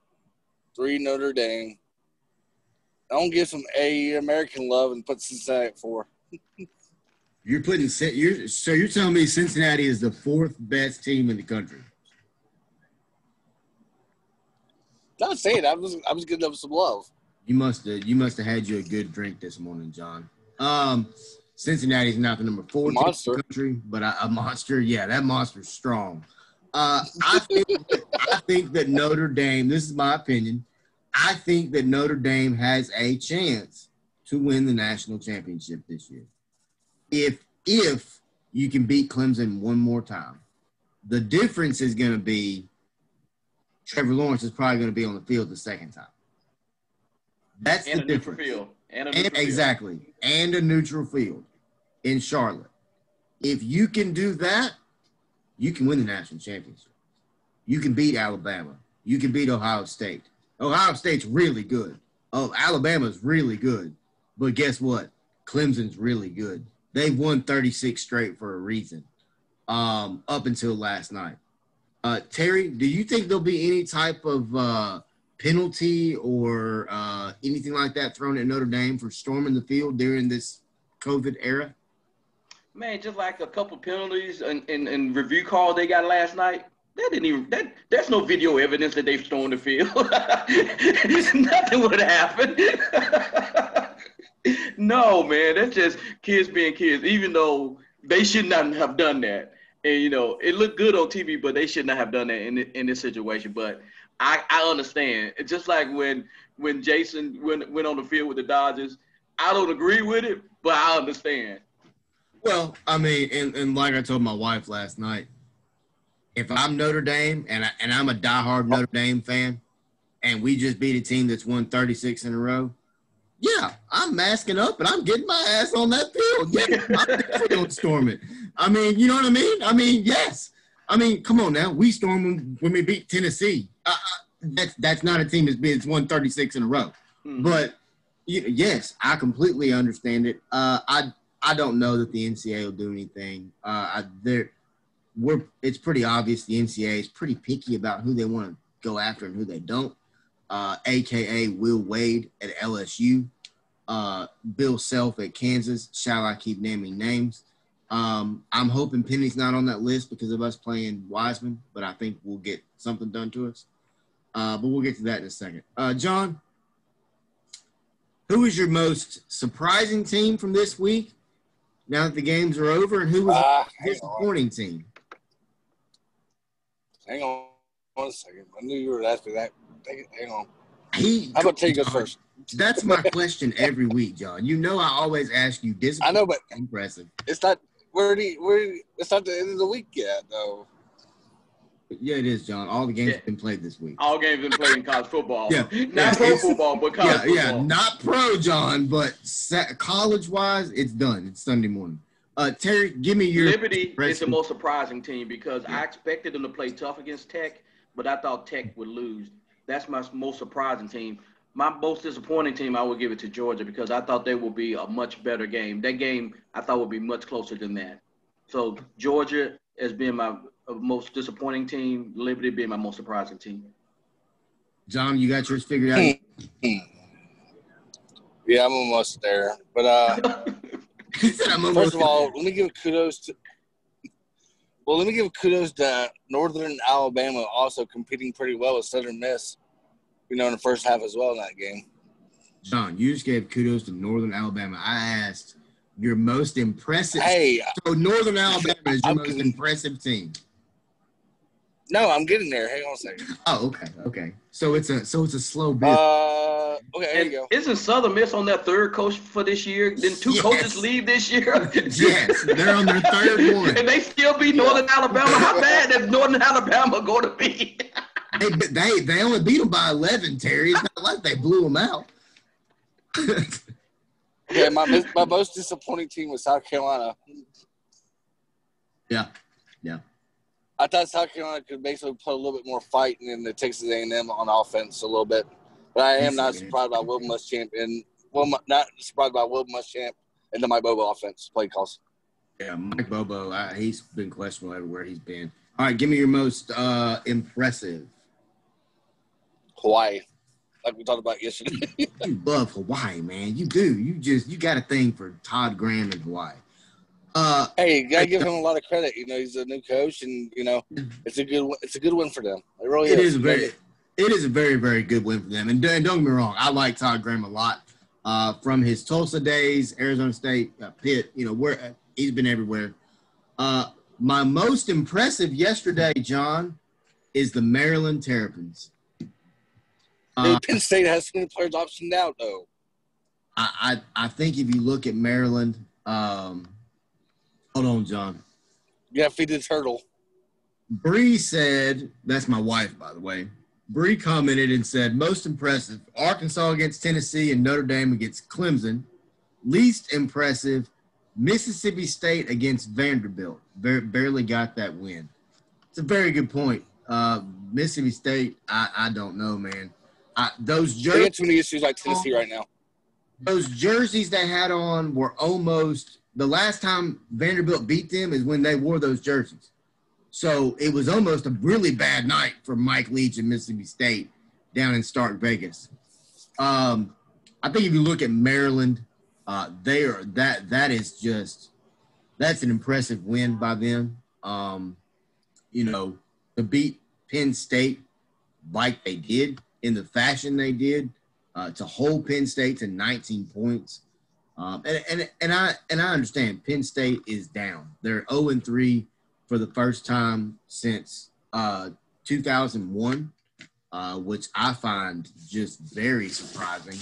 3, Notre Dame. I don't give some American love and put Cincinnati at 4. You're telling me Cincinnati is the 4th best team in the country? Not saying I was giving them some love. You must have had you a good drink this morning, John. Cincinnati's not the number 4 team in the country, but a monster. Yeah, that monster's strong. I think that Notre Dame, this is my opinion, I think that Notre Dame has a chance to win the national championship this year. If you can beat Clemson one more time. The difference is going to be Trevor Lawrence is probably going to be on the field the second time. That's the difference. Exactly. And a neutral field in Charlotte. If you can do that, you can win the national championship. You can beat Alabama. You can beat Ohio State. Ohio State's really good. Oh, Alabama's really good. But guess what? Clemson's really good. They've won 36 straight for a reason, up until last night. Terry, do you think there'll be any type of penalty or anything like that thrown at Notre Dame for storming the field during this COVID era? Man, just like a couple penalties and review calls they got last night. There's no video evidence that they've stormed the field. Nothing would happen. No, man, that's just kids being kids, even though they should not have done that. And, it looked good on TV, but they should not have done that in this situation. But I understand. It's just like when Jason went on the field with the Dodgers. I don't agree with it, but I understand. Well, I mean, and like I told my wife last night, if I'm Notre Dame and I'm a diehard Notre Dame fan, and we just beat a team that's won 36 in a row, yeah, I'm masking up and I'm getting my ass on that field. Yeah, I'm definitely going to storm it. I mean, you know what I mean? I mean, yes. I mean, come on now. We stormed them when we beat Tennessee. That's not a team that's won 36 in a row. Mm-hmm. But, yes, I completely understand it. I don't know that the NCAA will do anything. It's pretty obvious the NCAA is pretty picky about who they want to go after and who they don't. A.K.A. Will Wade at LSU, Bill Self at Kansas. Shall I keep naming names? I'm hoping Penny's not on that list because of us playing Wiseman, but I think we'll get something done to us. But we'll get to that in a second. John, who is your most surprising team from this week now that the games are over, and who was a disappointing team? Hang on a second. I knew you were asking that. Hang on. How about take us first? That's my question every week, John. You know I always ask you disappointing. I know, but impressive. It's not it's not the end of the week yet, though. Yeah, it is, John. All the games have been played this week. All games have been played in college football. Not pro football, but college football. Yeah, not pro, John, but college-wise, it's done. It's Sunday morning. Terry, give me your Liberty is the most surprising team because I expected them to play tough against Tech, but I thought Tech would lose. That's my most surprising team. My most disappointing team, I would give it to Georgia because I thought they would be a much better game. That game, I thought, would be much closer than that. So Georgia has been my most disappointing team, Liberty being my most surprising team. John, you got yours figured out? Yeah, Yeah, I'm almost there. But first of all, let me give kudos to Northern Alabama, also competing pretty well with Southern Miss, in the first half as well in that game. John, you just gave kudos to Northern Alabama. I asked your most impressive. Hey, so Northern Alabama is your most impressive team. No, I'm getting there. Hang on a second. Oh, okay. So it's a slow build. Okay, there you go. Isn't Southern Miss on their third coach for this year? Didn't two coaches leave this year? Yes, they're on their third one. And they still beat Northern Alabama. How bad is Northern Alabama going to be? They only beat them by 11, Terry. It's not like they blew them out. Yeah, my most disappointing team was South Carolina. Yeah. I thought South Carolina could basically put a little bit more fight in the Texas A&M on offense a little bit. But I am not surprised by Will Muschamp and the Mike Bobo offense play calls. Yeah, Mike Bobo, he's been questionable everywhere he's been. All right, give me your most impressive. Hawaii, like we talked about yesterday. You love Hawaii, man. You do. You got a thing for Todd Graham in Hawaii. Hey, you gotta give him a lot of credit. He's a new coach, and it's a good win for them. It really is. It is a very, very good win for them. And don't get me wrong, I like Todd Graham a lot. From his Tulsa days, Arizona State, Pitt, where he's been everywhere. My most impressive yesterday, John, is the Maryland Terrapins. Penn State has so many players optioned out, though. I think if you look at Maryland, hold on, John. You got to feed the turtle. Bree said, that's my wife, by the way. Bree commented and said, most impressive, Arkansas against Tennessee and Notre Dame against Clemson. Least impressive, Mississippi State against Vanderbilt. Barely got that win. It's a very good point. Mississippi State, I don't know, man. Those jerseys, they got too many issues like Tennessee right now. Those jerseys they had on were almost – the last time Vanderbilt beat them is when they wore those jerseys. So it was almost a really bad night for Mike Leach and Mississippi State down in Stark Vegas. I think if you look at Maryland, that's an impressive win by them. To beat Penn State like they did in the fashion they did, to hold Penn State to 19 points. And I understand Penn State is down. They're 0-3 for the first time since 2001, which I find just very surprising.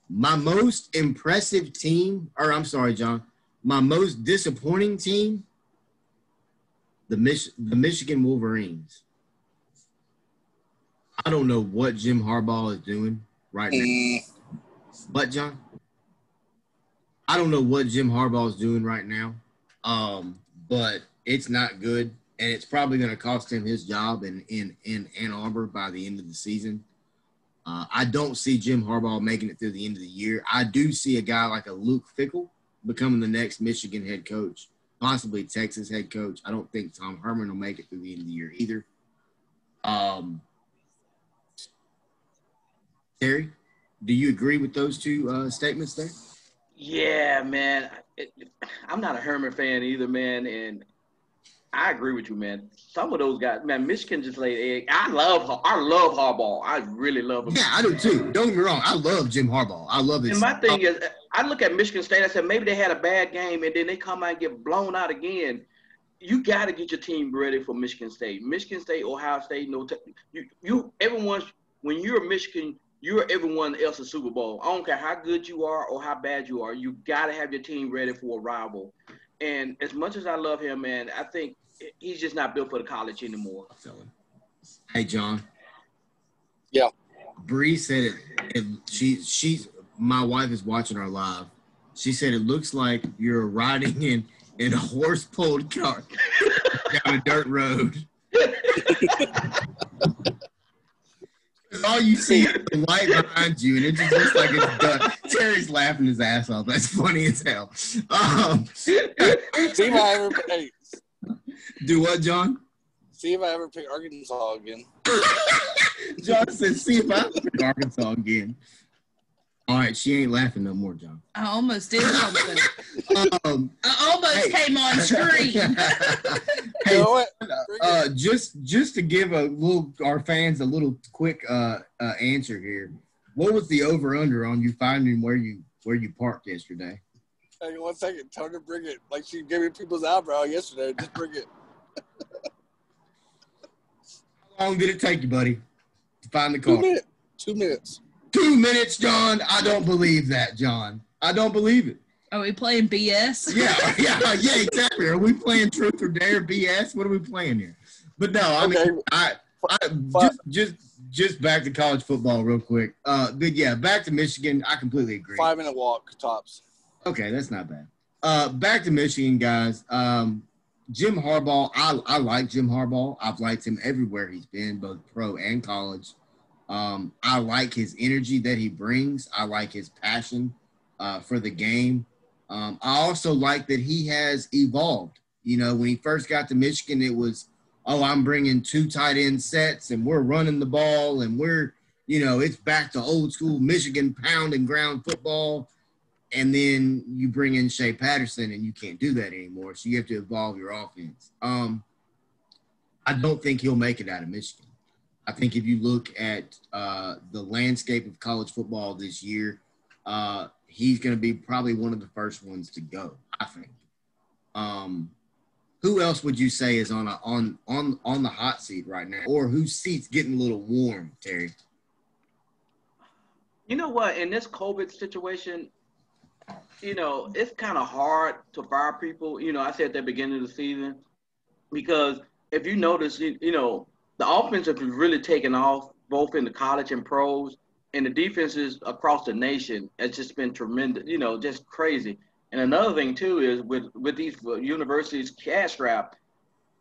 My most impressive team, John, my most disappointing team, the Michigan Wolverines. I don't know what Jim Harbaugh is doing right now. But, John, I don't know what Jim Harbaugh is doing right now. But it's not good, and it's probably going to cost him his job in Ann Arbor by the end of the season. I don't see Jim Harbaugh making it through the end of the year. I do see a guy like a Luke Fickell becoming the next Michigan head coach, possibly Texas head coach. I don't think Tom Herman will make it through the end of the year either. Terry, do you agree with those two statements there? Yeah, man. I'm not a Herman fan either, man, and I agree with you, man. Some of those guys, man, Michigan just laid egg. I love Harbaugh. I really love him. Yeah, I do too. Don't get me wrong. I love Jim Harbaugh. I love his. And my thing is, I look at Michigan State. I said maybe they had a bad game, and then they come out and get blown out again. You got to get your team ready for Michigan State. Michigan State, Ohio State, everyone. When you're Michigan, you're everyone else's Super Bowl. I don't care how good you are or how bad you are. You got to have your team ready for a rival. And as much as I love him, man, I think he's just not built for the college anymore. Hey, John. Yeah. Bree said it. She's my wife is watching our live. She said it looks like you're riding in a horse-pulled car down a dirt road. All you see is the light behind you, and it just looks like it's done. Terry's laughing his ass off. That's funny as hell. See if I ever do what, John? See if I ever pick Arkansas again. John said, "See if I ever pick Arkansas again." All right, she ain't laughing no more, John. I almost did something. Um, I almost came on screen. Hey, just to give our fans a little quick answer here. What was the over/under on you finding where you parked yesterday? Hey, 1 second. Tell her to bring it. Like she gave me people's eyebrow yesterday. Just bring it. How long did it take you, buddy, to find the car? 2 minutes. 2 minutes. 2 minutes, John. I don't believe that, John. I don't believe it. Are we playing BS? Yeah, exactly. Are we playing truth or dare BS? What are we playing here? But no, I mean, I just back to college football real quick. But yeah, back to Michigan. I completely agree. 5-minute walk tops. Okay, that's not bad. Back to Michigan, guys. Jim Harbaugh. I like Jim Harbaugh. I've liked him everywhere he's been, both pro and college. I like his energy that he brings. I like his passion for the game. I also like that he has evolved. You know, when he first got to Michigan, it was, I'm bringing 2 tight end sets and we're running the ball and it's back to old school Michigan pound and ground football. And then you bring in Shea Patterson and you can't do that anymore. So you have to evolve your offense. I don't think he'll make it out of Michigan. I think if you look at the landscape of college football this year, he's going to be probably one of the first ones to go, I think. Who else would you say is on the hot seat right now, or whose seat's getting a little warm, Terry? You know what? In this COVID situation, it's kind of hard to fire people. I said at the beginning of the season, because if you notice, the offense has really taken off both in the college and pros, and the defenses across the nation has just been tremendous, just crazy. And another thing, too, is with these universities cash strapped,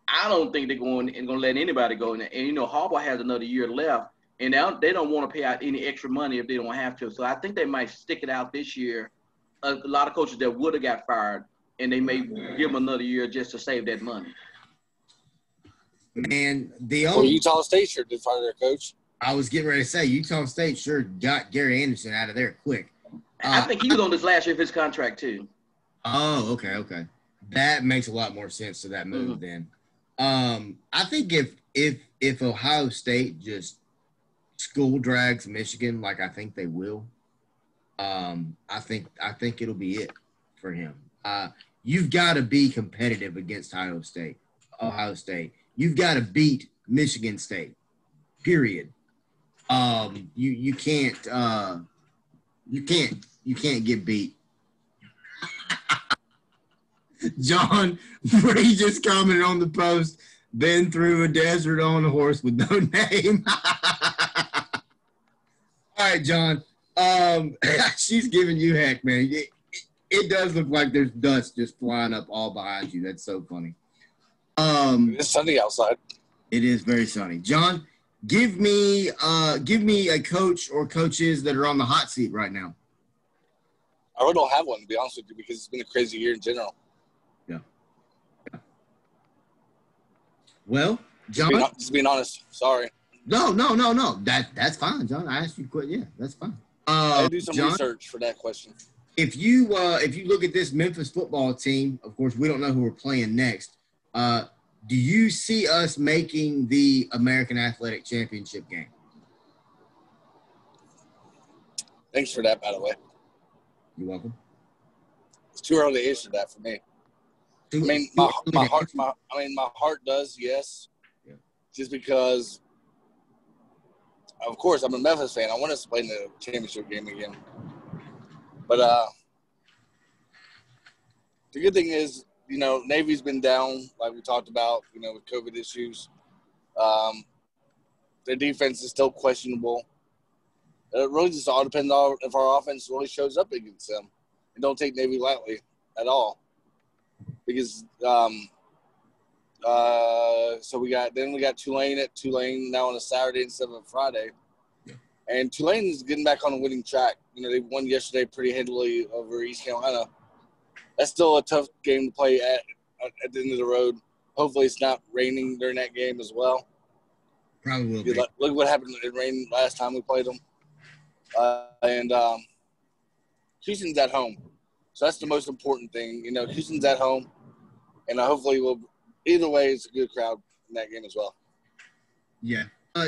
I don't think they're going to let anybody go. And Harbaugh has another year left, and they don't want to pay out any extra money if they don't have to. So I think they might stick it out this year. A lot of coaches that would have got fired, and they may give them another year just to save that money. Man, Utah State sure did fire their coach. I was getting ready to say Utah State sure got Gary Anderson out of there quick. I think he was on this last year of his contract too. Oh, okay. That makes a lot more sense to that move then. I think if Ohio State just school drags Michigan like I think they will, I think it'll be it for him. You've got to be competitive against Ohio State. You've got to beat Michigan State. Period. You can't get beat. John Brady just commented on the post, been through a desert on a horse with no name. All right, John. She's giving you heck, man. It does look like there's dust just flying up all behind you. That's so funny. It's sunny outside. It is very sunny. John, give me a coach or coaches that are on the hot seat right now. I really don't have one, to be honest with you, because it's been a crazy year in general. Yeah. Well, John. Just being honest. Sorry. No. That's fine, John. I asked you to quit. Yeah, that's fine. I do some John, research for that question. If you look at this Memphis football team, of course, we don't know who we're playing next. Do you see us making the American Athletic Championship game? Thanks for that, by the way. You're welcome. It's too early to answer that for me. My heart does, yes. Yeah. Just because, of course, I'm a Memphis fan. I want us to play in the championship game again. But the good thing is, Navy's been down, like we talked about, with COVID issues. Their defense is still questionable. It really just all depends on if our offense really shows up against them. And don't take Navy lightly at all. Because so we got Tulane at Tulane now on a Saturday instead of a Friday. Yeah. And Tulane is getting back on a winning track. They won yesterday pretty handily over East Carolina. That's still a tough game to play at the end of the road. Hopefully it's not raining during that game as well. Probably will be. Look what happened. It rained last time we played them. Houston's at home. So that's the most important thing. You know, Houston's at home, and hopefully we'll – either way, it's a good crowd in that game as well. Yeah.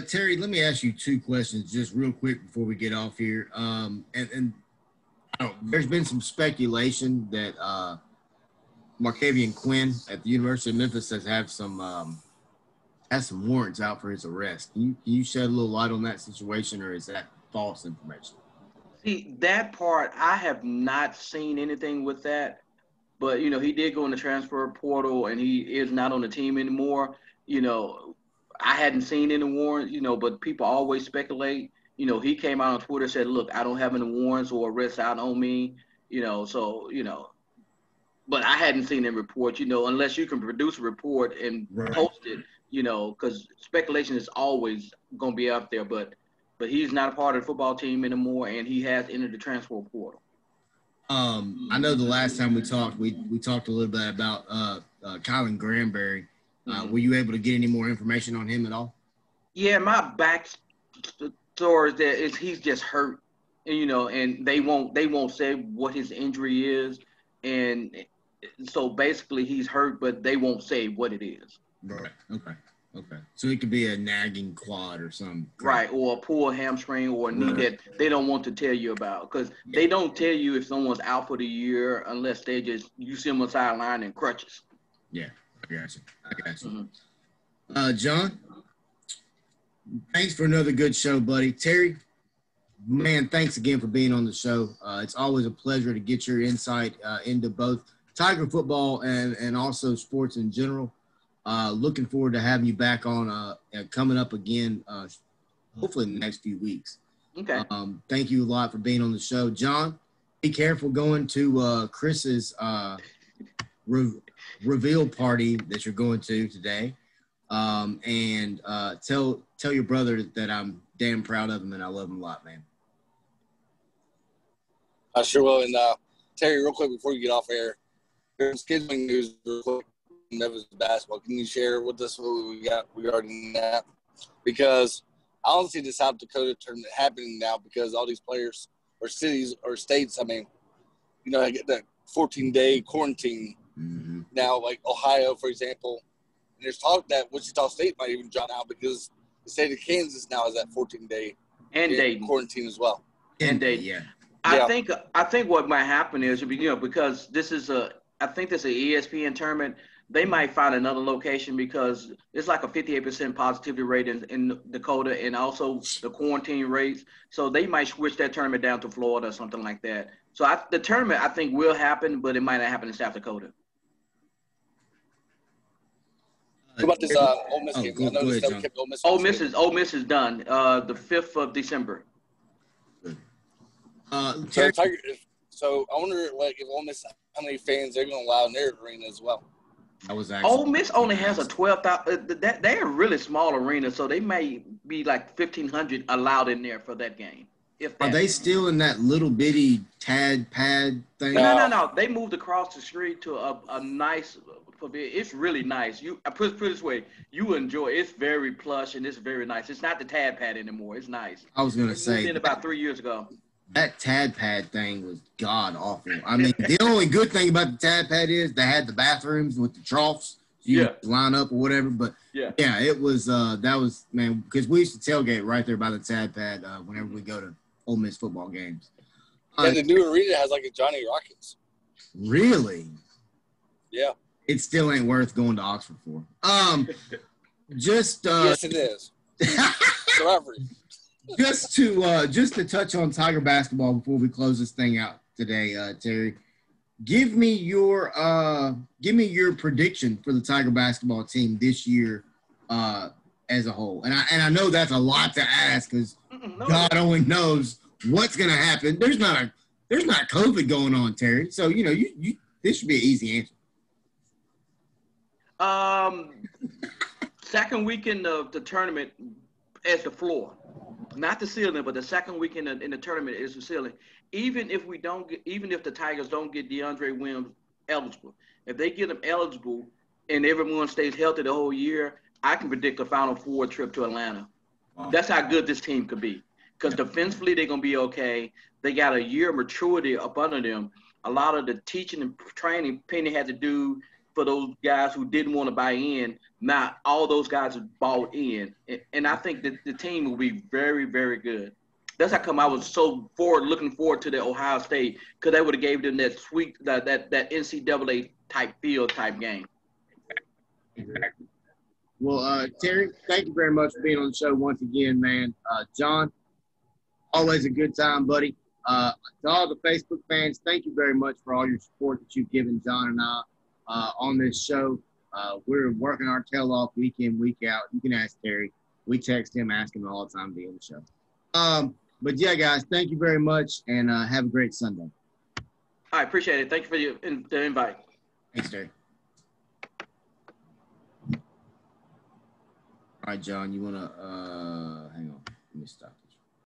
Terry, let me ask you two questions just real quick before we get off here. There's been some speculation that Markavian Quinn at the University of Memphis has some warrants out for his arrest. Can you shed a little light on that situation, or is that false information? See, that part, I have not seen anything with that. But, you know, he did go in the transfer portal, and he is not on the team anymore. You know, I hadn't seen any warrants, you know, but people always speculate. You know, he came out on Twitter and said, look, I don't have any warrants or arrests out on me, you know, so, you know. But I hadn't seen any report, you know, unless you can produce a report and post it, you know, because speculation is always going to be out there. But he's not a part of the football team anymore, and he has entered the transfer portal. I know the last time we talked a little bit about Kylan Granberry. Were you able to get any more information on him at all? Yeah, my back story is he's just hurt, and, you know, and they won't say what his injury is, and so basically he's hurt, but they won't say what it is. Right. Okay. So it could be a nagging quad or something. Right, or a pulled hamstring or a knee that they don't want to tell you about, because they don't tell you if someone's out for the year unless you see them on the sideline in crutches. Yeah, I got you. Mm-hmm. John, thanks for another good show, buddy. Terry, man, thanks again for being on the show. It's always a pleasure to get your insight into both Tiger football and also sports in general. Looking forward to having you back on coming up again, hopefully in the next few weeks. Okay. Thank you a lot for being on the show. John, be careful going to Chris's reveal party that you're going to today. And tell your brother that I'm damn proud of him and I love him a lot, man. I sure will. And Terry, real quick before you get off air, there's scheduling news real quick. Memphis basketball. Can you share with us what we got regarding that? Because I don't see the South Dakota tournament happening now because all these players or cities or states, I mean, you know, I get that 14-day quarantine. Mm-hmm. Now, like Ohio, for example, and there's talk that Wichita State might even drop out because the state of Kansas now has that 14-day quarantine as well. And Dayton, yeah. I think what might happen is, you know, because this is I think this is an ESPN tournament. They might find another location because it's like a 58% positivity rate in Dakota and also the quarantine rates. So they might switch that tournament down to Florida or something like that. So the tournament, I think, will happen, but it might not happen in South Dakota. What about this Ole Miss game? I know this kept Ole Miss. Ole Miss is done. The 5th of December. So I wonder, like, if Ole Miss, how many fans they're going to allow in their arena as well. Ole Miss only has a 12,000. They're a really small arena, so they may be like 1,500 allowed in there for that game. Are they still in that little bitty tad pad thing? No. They moved across the street to a nice. It's really nice. I put it this way, you enjoy it. It's very plush and it's very nice. It's not the tad pad anymore. It's nice. I was gonna say it about 3 years ago. That tad pad thing was god awful. I mean, the only good thing about the tad pad is they had the bathrooms with the troughs. So you line up or whatever. But yeah, it was that was, man, because we used to tailgate right there by the tad pad whenever we go to Ole Miss football games. And the new arena has like a Johnny Rockets. Really? Yeah. It still ain't worth going to Oxford for. Yes, it is. Forever. Just to touch on Tiger basketball before we close this thing out today, Terry, give me your prediction for the Tiger basketball team this year as a whole. And I know that's a lot to ask because God only knows what's going to happen. There's not COVID going on, Terry. So you know this should be an easy answer. Second weekend of the tournament as the floor. Not the ceiling, but the second weekend in the tournament is the ceiling. Even if the Tigers don't get DeAndre Williams eligible, if they get him eligible and everyone stays healthy the whole year, I can predict a Final Four trip to Atlanta. Wow. That's how good this team could be. because defensively they're going to be okay. They got a year of maturity up under them. A lot of the teaching and training Penny had to do for those guys who didn't want to buy in. Not all those guys have bought in. And I think that the team will be very, very good. That's how come I was so looking forward to the Ohio State, because they would have gave them that sweet, that NCAA type field type game. Exactly. Well, Terry, thank you very much for being on the show once again, man. John, always a good time, buddy. To all the Facebook fans, thank you very much for all your support that you've given John and I on this show. We're working our tail off week in, week out. You can ask Terry. We text him, ask him all the time to be on the show. But yeah, guys, thank you very much, and have a great Sunday. I appreciate it. Thank you for the invite. Thanks, Terry. All right, John, you want to hang on. Let me stop.